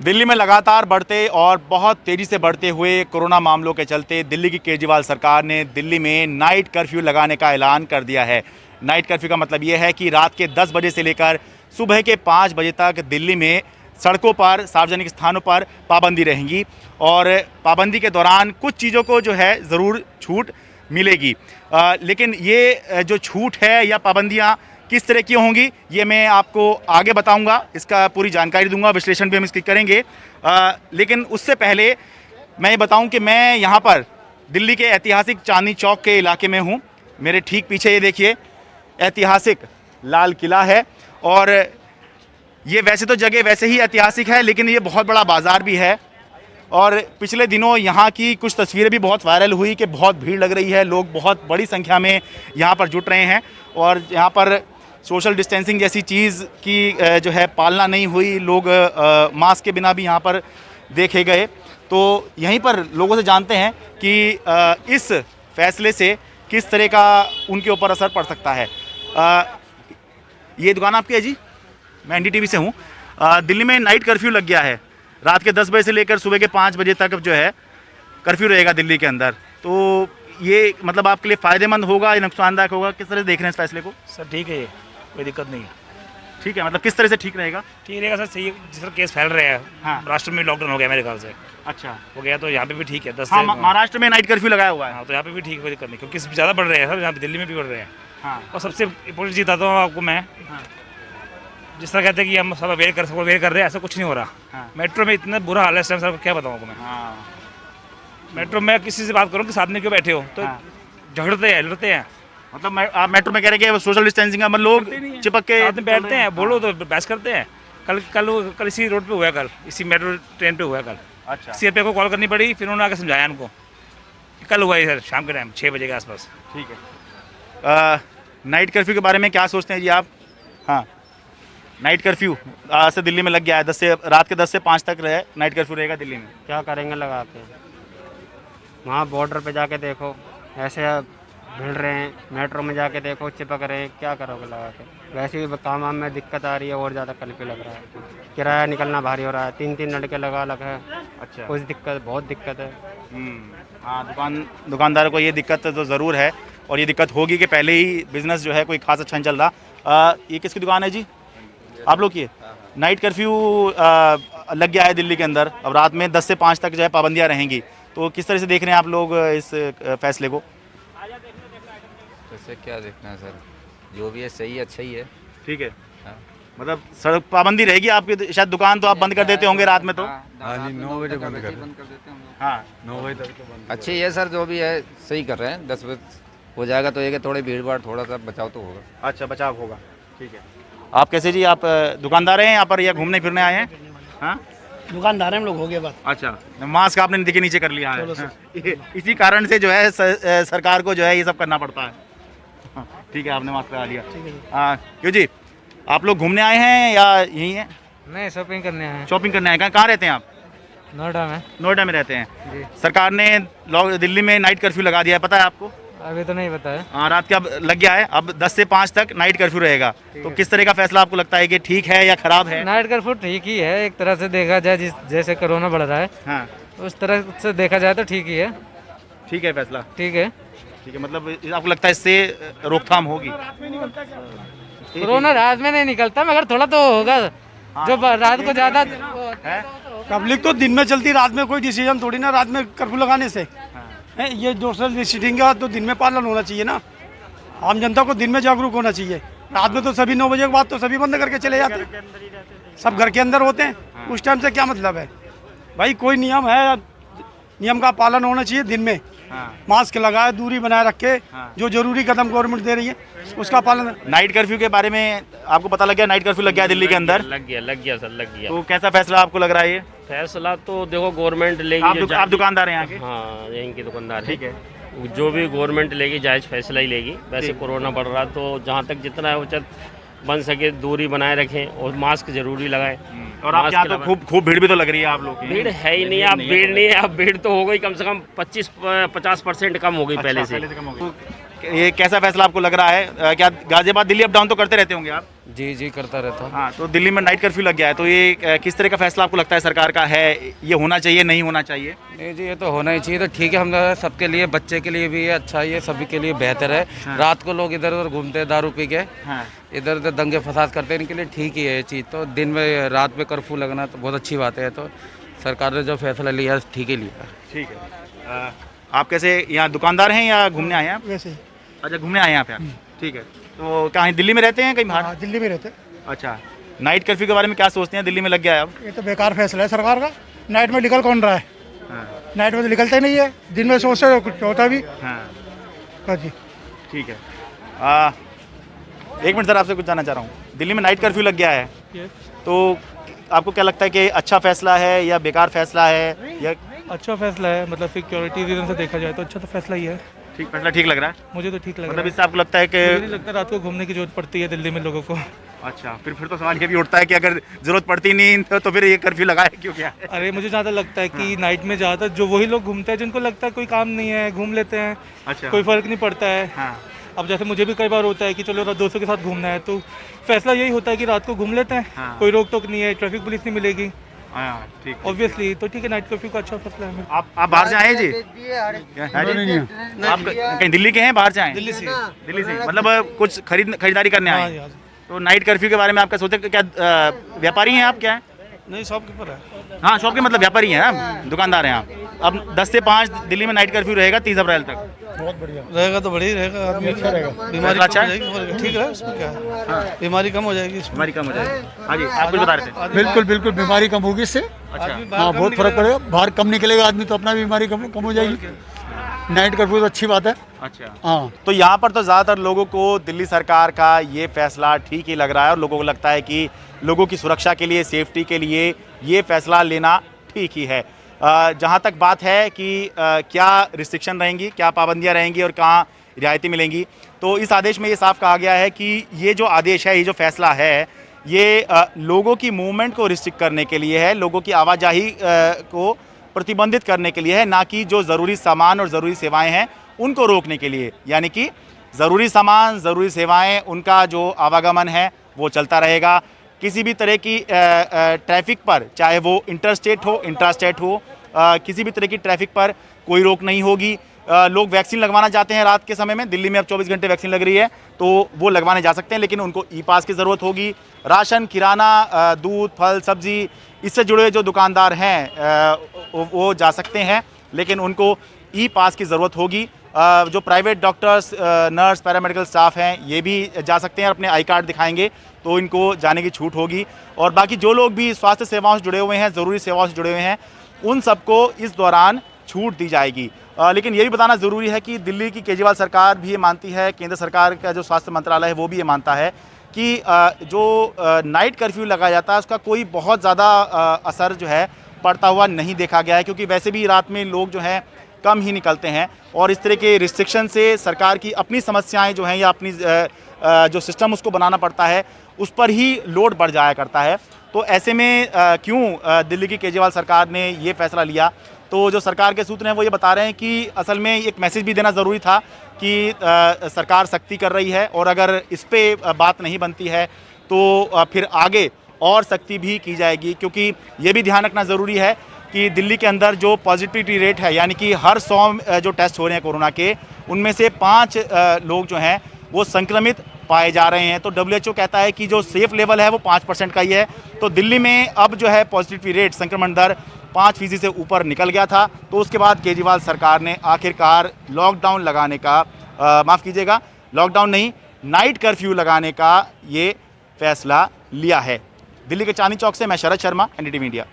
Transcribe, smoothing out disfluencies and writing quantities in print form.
दिल्ली में लगातार बढ़ते और बहुत तेज़ी से बढ़ते हुए कोरोना मामलों के चलते दिल्ली की केजरीवाल सरकार ने दिल्ली में नाइट कर्फ्यू लगाने का ऐलान कर दिया है। नाइट कर्फ्यू का मतलब ये है कि रात के 10 बजे से लेकर सुबह के 5 बजे तक दिल्ली में सड़कों पर, सार्वजनिक स्थानों पर पाबंदी रहेंगी और पाबंदी के दौरान कुछ चीज़ों को जो है ज़रूर छूट मिलेगी। लेकिन ये जो छूट है या पाबंदियाँ किस तरह की होंगी ये मैं आपको आगे बताऊंगा, इसका पूरी जानकारी दूंगा, विश्लेषण भी हम इसकी करेंगे। लेकिन उससे पहले मैं ये बताऊं कि मैं यहाँ पर दिल्ली के ऐतिहासिक चांदनी चौक के इलाके में हूँ। मेरे ठीक पीछे ये देखिए ऐतिहासिक लाल किला है और ये वैसे तो जगह वैसे ही ऐतिहासिक है लेकिन ये बहुत बड़ा बाज़ार भी है। और पिछले दिनों यहाँ की कुछ तस्वीरें भी बहुत वायरल हुई कि बहुत भीड़ लग रही है, लोग बहुत बड़ी संख्या में यहाँ पर जुट रहे हैं और यहाँ पर सोशल डिस्टेंसिंग जैसी चीज़ की जो है पालना नहीं हुई, लोग मास्क के बिना भी यहाँ पर देखे गए। तो यहीं पर लोगों से जानते हैं कि इस फैसले से किस तरह का उनके ऊपर असर पड़ सकता है। ये दुकान आपकी है जी? मैं एनडीटीवी से हूँ। दिल्ली में नाइट कर्फ्यू लग गया है, रात के 10 बजे से लेकर सुबह के 5 बजे तक जो है कर्फ्यू रहेगा दिल्ली के अंदर। तो ये मतलब आपके लिए फ़ायदेमंद होगा या नुकसानदायक होगा, किस तरह से देख रहे हैं इस फैसले को? सर ठीक है, ये कोई दिक्कत नहीं है। ठीक है, मतलब किस तरह से ठीक रहेगा? ठीक रहेगा सर, सही। जिस तरह केस फैल रहे हैं, हाँ। राष्ट्र में लॉकडाउन हो गया मेरे ख्याल से। अच्छा हो गया तो यहाँ पे भी ठीक है। 10 हाँ, से महाराष्ट्र में नाइट कर्फ्यू लगाया हुआ है। हाँ, तो यहाँ पे भी ठीक है, कोई दिक्कत नहीं, क्योंकि ज़्यादा बढ़ रहे हैं सर, यहाँ पे दिल्ली में भी बढ़ रहे हैं। हाँ। और सबसे इम्पोर्टेंट चीज़ बताता हूँ आपको मैं, हाँ। जिस तरह कहते हैं कि हम सब अवेयर कर रहे हैं, ऐसा कुछ नहीं हो रहा। हाँ। मेट्रो में इतना बुरा हाल है इस टाइम सर, क्या बताऊँ आपको मैं। हाँ। मेट्रो में किसी से बात करूँ कि साथ में क्यों बैठे हो तो हाँ। झगड़ते हैं, लड़ते हैं। मतलब आप मेट्रो में कह रहे हैं कि सोशल डिस्टेंसिंग का लोग चिपक के साथ में बैठते हैं, बोलो तो बहस करते हैं। कल इसी रोड पे हुआ है, कल इसी मेट्रो ट्रेन पे हुआ है कल। अच्छा। सीआरपीएफ को कॉल करनी पड़ी, फिर उन्होंने आके समझाया उनको। कल हुआ है सर, शाम के टाइम 6 बजे के आसपास। ठीक है। नाइट कर्फ्यू के बारे में क्या सोचते हैं जी आप? हाँ, नाइट कर्फ्यू आज से दिल्ली में लग गया है, रात के 10 से 5 तक रहे नाइट कर्फ्यू रहेगा दिल्ली में। क्या करेंगे लगा के? वहाँ बॉर्डर पे जाके देखो ऐसे भिड़ रहे हैं, मेट्रो में जाके देखो चिपक रहे हैं, क्या करोगे लगा के? वैसे भी काम वाम में दिक्कत आ रही है और ज़्यादा कर्फ्यू लग रहा है, किराया निकलना भारी हो रहा है, 3-3 लड़के लगा अलग है। अच्छा। कुछ दिक्कत, बहुत दिक्कत है। हाँ, दुकानदारों को ये दिक्कत तो ज़रूर है और ये दिक्कत होगी कि पहले ही बिज़नेस जो है कोई खास अच्छा नहीं चल रहा। ये किसकी दुकान है जी? आप लोग की? नाइट कर्फ्यू लग गया है दिल्ली के अंदर, अब रात में 10 से 5 तक जो है पाबंदियाँ रहेंगी, तो किस तरह से देख रहे हैं आप लोग इस फैसले को? वैसे क्या देखना है सर, जो भी है सही है, अच्छा ही है। ठीक है। हाँ। मतलब सड़क पाबंदी रहेगी आपकी, शायद दुकान तो आप बंद कर देते होंगे रात में तो? हाँ जी, 9 बजे बंद कर देते हैं। हाँ, 9 बजे तक तो बंद। अच्छी है सर, जो भी है सही कर रहे हैं। 10 बजे हो जाएगा तो ये थोड़ी भीड़ भाड़, थोड़ा सा बचाव तो होगा। अच्छा, बचाव होगा। ठीक है। आप कैसे जी, आप दुकानदार हैं यहाँ पर या घूमने फिरने आए हैं? हाँ, दुकानदार हैं हम लोग, हो गया बात। अच्छा, मास्क आपने देखिए नीचे कर लिया है। इसी कारण से जो है सरकार को जो है ये सब करना पड़ता है। हाँ, ठीक है, आपने मास्क लगा लिया। हाँ, क्यों जी, आप लोग घूमने आए हैं या यहीं हैं? नहीं, शॉपिंग करने हैं। शॉपिंग करने आए हैं? कहाँ रहते हैं आप? नोएडा में। नोएडा में रहते हैं। सरकार ने दिल्ली में नाइट कर्फ्यू लगा दिया है, पता है आपको? अभी तो नहीं पता है। हाँ, रात का लग गया है, अब 10 से 5 तक नाइट कर्फ्यू रहेगा। तो किस तरह का फैसला आपको लगता है कि ठीक है या खराब है? नाइट कर्फ्यू ठीक ही है, एक तरह से देखा जाए, जैसे कोरोना बढ़ रहा है हाँ, उस तरह से देखा जाए तो ठीक ही है। ठीक है फैसला। ठीक है, ठीक है, मतलब आपको लगता है इससे रोकथाम होगी? कोरोना रात में नहीं निकलता मगर थोड़ा तो होगा, जो रात को ज्यादा है? पब्लिक तो दिन में चलती, रात में कोई डिसीजन थोड़ी ना रात में कर्फ्यू लगाने से है। ये सोशल डिस्टेंसिंग का तो दिन में पालन होना चाहिए ना, आम जनता को दिन में जागरूक होना चाहिए। रात में तो सभी 9 बजे के बाद तो सभी बंद करके चले जाते हैं, सब घर के अंदर होते हैं। उस टाइम से क्या मतलब है भाई? कोई नियम है, नियम का पालन होना चाहिए। दिन में मास्क लगाए, दूरी बनाए रखे, जो जरूरी कदम गवर्नमेंट दे रही है उसका पालन। नाइट कर्फ्यू के बारे में आपको पता लग गया? नाइट कर्फ्यू लग गया दिल्ली के अंदर, लग गया सर, लग गया। तो कैसा फैसला आपको लग रहा है ये? फैसला तो देखो गवर्नमेंट लेगी। आप दुकानदार हैं यहाँ के? हाँ, यहीं की दुकानदार है। ठीक है। जो भी गवर्नमेंट लेगी जायज़ फैसला ही लेगी। वैसे कोरोना बढ़ रहा तो जहाँ तक जितना है उचित बन सके दूरी बनाए ररें और मास्क जरूरी लगाएं। और आप यहाँ तो खूब भीड़ भी तो लग रही है आप लोग की? भीड़ है ही नहीं, अब भीड़ नहीं है, अब भीड़ तो हो गई कम से कम 25-50% कम हो गई पहले से। ये कैसा फैसला आपको लग रहा है? क्या गाजियाबाद दिल्ली अप डाउन तो करते रहते होंगे आप? जी जी करता रहता हूँ। हाँ, तो दिल्ली में नाइट कर्फ्यू लग गया है, तो ये किस तरह का फैसला आपको लगता है सरकार का है? ये होना चाहिए, नहीं होना चाहिए? नहीं जी, ये तो होना ही चाहिए। तो ठीक है, हम सबके लिए, बच्चे के लिए भी ये अच्छा है, ये सभी के लिए बेहतर है। रात को लोग इधर उधर घूमते हैं दारू पी के, हाँ, इधर उधर दंगे फसाद करते हैं, इनके लिए ठीक ही है ये चीज़। तो दिन में रात में कर्फ्यू लगना तो बहुत अच्छी बात है। तो सरकार ने जो फैसला लिया ठीक ही लिया। ठीक है। आप कैसे यहाँ दुकानदार हैं या घूमने आए हैं आप? वैसे ही अच्छा, घूमने आए हैं यहाँ पे आप। ठीक है, तो कहीं दिल्ली में रहते हैं कहीं बाहर? दिल्ली में रहते। अच्छा, नाइट कर्फ्यू के बारे में क्या सोचते हैं? दिल्ली में लग गया है अब? ये तो बेकार फैसला है सरकार का। नाइट में निकल कौन रहा है? हाँ, नाइट में तो निकलते नहीं है, दिन में सोचते कुछ होता भी। हाँ, जी ठीक है। एक मिनट सर, आपसे कुछ जानना चाह रहा हूँ। दिल्ली में नाइट कर्फ्यू लग गया है, तो आपको क्या लगता है कि अच्छा फैसला है या बेकार फैसला है या अच्छा फैसला है, मतलब सिक्योरिटी रीजन से देखा जाए तो अच्छा तो फैसला ही है। ठीक फैसला ठीक लग रहा है? मुझे तो ठीक लग मतलब रहा है। इससे आपको लगता है मुझे नहीं कि लगता रात को घूमने की जरूरत पड़ती है दिल्ली में लोगों को। अच्छा, फिर तो सवाल ये भी उठता है कि अगर जरूरत पड़ती नहीं तो फिर ये कर्फ्यू लगाए क्यों? क्या है? अरे मुझे ज़्यादा लगता है कि नाइट में ज़्यादातर जो वही लोग घूमते हैं जिनको लगता है कोई काम नहीं है, घूम लेते हैं, अच्छा, कोई फ़र्क नहीं पड़ता है। हाँ, अब जैसे मुझे भी कई बार होता है कि चलो दोस्तों के साथ घूमना है, तो फैसला यही होता है कि रात को घूम लेते हैं, हाँ। कोई रोक टोक नहीं है, ट्रैफिक पुलिस नहीं मिलेगी हाँ, ठीक। ऑब्वियसली। तो ठीक है, नाइट कर्फ्यू का अच्छा फैसला है। आप बाहर से आए हैं जी? हाँ जी? आप कहीं दिल्ली के हैं, बाहर से आए हैं? दिल्ली से। दिल्ली से, मतलब कुछ खरीदारी करने आए हाँ हैं? यार, तो नाइट कर्फ्यू के बारे में आपका सोचे? क्या व्यापारी हैं आप? क्या है? नहीं शॉपकीपर है। हाँ, शॉप के मतलब व्यापारी हैं आप, दुकानदार हैं आप। अब 10 से 5 दिल्ली में नाइट कर्फ्यू रहेगा 30 अप्रैल तक। रहेगा तो बढ़िया ही रहेगा, आदमी अच्छा रहेगा, बीमारी फैसला अच्छा कम हो है? जाएगी। ठीक है, इसमें क्या है, बीमारी कम हो जाएगी इसमें। हमारी कम हो जाएगी। हाँ जी, आप कुछ बता रहे थे? बिल्कुल बिल्कुल बीमारी कम होगी इससे। अच्छा, हाँ, बहुत फर्क पड़ेगा। बाहर कम निकलेगा आदमी तो अपना बीमारी कम हो जाएगी। नाइट कर्फ्यू तो अच्छी बात है। अच्छा। हाँ, तो यहाँ पर तो ज़्यादातर लोगों को दिल्ली सरकार का ये फैसला ठीक ही लग रहा है और लोगों को लगता है कि लोगों की सुरक्षा के लिए, सेफ्टी के लिए ये फैसला लेना ठीक ही है। जहाँ तक बात है कि क्या रिस्ट्रिक्शन रहेंगी, क्या पाबंदियाँ रहेंगी और कहाँ रियायतें मिलेंगी, तो इस आदेश में ये साफ कहा गया है कि ये जो आदेश है, ये जो फैसला है, ये लोगों की मूवमेंट को रिस्ट्रिक्ट करने के लिए है, लोगों की आवाजाही को प्रतिबंधित करने के लिए है, ना कि जो ज़रूरी सामान और ज़रूरी सेवाएं हैं उनको रोकने के लिए। यानी कि ज़रूरी सामान, ज़रूरी सेवाएं, उनका जो आवागमन है वो चलता रहेगा। किसी भी तरह की ट्रैफिक पर, चाहे वो इंटरस्टेट हो, इंट्रास्टेट हो, किसी भी तरह की ट्रैफिक पर कोई रोक नहीं होगी। लोग वैक्सीन लगवाना चाहते हैं रात के समय में, दिल्ली में अब 24 घंटे वैक्सीन लग रही है, तो वो लगवाने जा सकते हैं, लेकिन उनको ई पास की ज़रूरत होगी। राशन, किराना, दूध, फल, सब्जी, इससे जुड़े जो दुकानदार हैं वो जा सकते हैं, लेकिन उनको ई पास की ज़रूरत होगी। जो private doctors, nurse, paramedical staff हैं, ये भी जा सकते हैं, अपने आई कार्ड दिखाएंगे तो इनको जाने की छूट होगी। और बाकी जो लोग भी स्वास्थ्य सेवाओं से जुड़े हुए हैं, ज़रूरी सेवाओं से जुड़े हुए हैं, उन सबको इस दौरान छूट दी जाएगी। लेकिन ये भी बताना ज़रूरी है कि दिल्ली की केजरीवाल सरकार भी ये मानती है, केंद्र सरकार का जो स्वास्थ्य मंत्रालय है वो भी ये मानता है कि जो नाइट कर्फ्यू लगाया जाता है उसका कोई बहुत ज़्यादा असर जो है पड़ता हुआ नहीं देखा गया है, क्योंकि वैसे भी रात में लोग जो हैं कम ही निकलते हैं और इस तरह के रिस्ट्रिक्शन से सरकार की अपनी समस्याएं जो हैं या अपनी जो सिस्टम उसको बनाना पड़ता है उस पर ही लोड बढ़ जाया करता है। तो ऐसे में क्यों दिल्ली की केजरीवाल सरकार ने ये फैसला लिया, तो जो सरकार के सूत्र हैं वो ये बता रहे हैं कि असल में एक मैसेज भी देना ज़रूरी था कि सरकार सख्ती कर रही है और अगर इस पर बात नहीं बनती है तो फिर आगे और सख्ती भी की जाएगी। क्योंकि ये भी ध्यान रखना ज़रूरी है कि दिल्ली के अंदर जो पॉजिटिविटी रेट है, यानी कि हर 100 जो टेस्ट हो रहे हैं कोरोना के, उनमें से 5 लोग जो हैं वो संक्रमित पाए जा रहे हैं। तो WHO कहता है कि जो सेफ लेवल है वो 5% का ही है। तो दिल्ली में अब जो है पॉजिटिविटी रेट, संक्रमण दर 5% से ऊपर निकल गया था। तो उसके बाद केजरीवाल सरकार ने आखिरकार लॉकडाउन लगाने का माफ़ कीजिएगा, लॉकडाउन नहीं, नाइट कर्फ्यू लगाने का ये फैसला लिया है। दिल्ली के चांदनी चौक से मैं शरद शर्मा, NDTV इंडिया।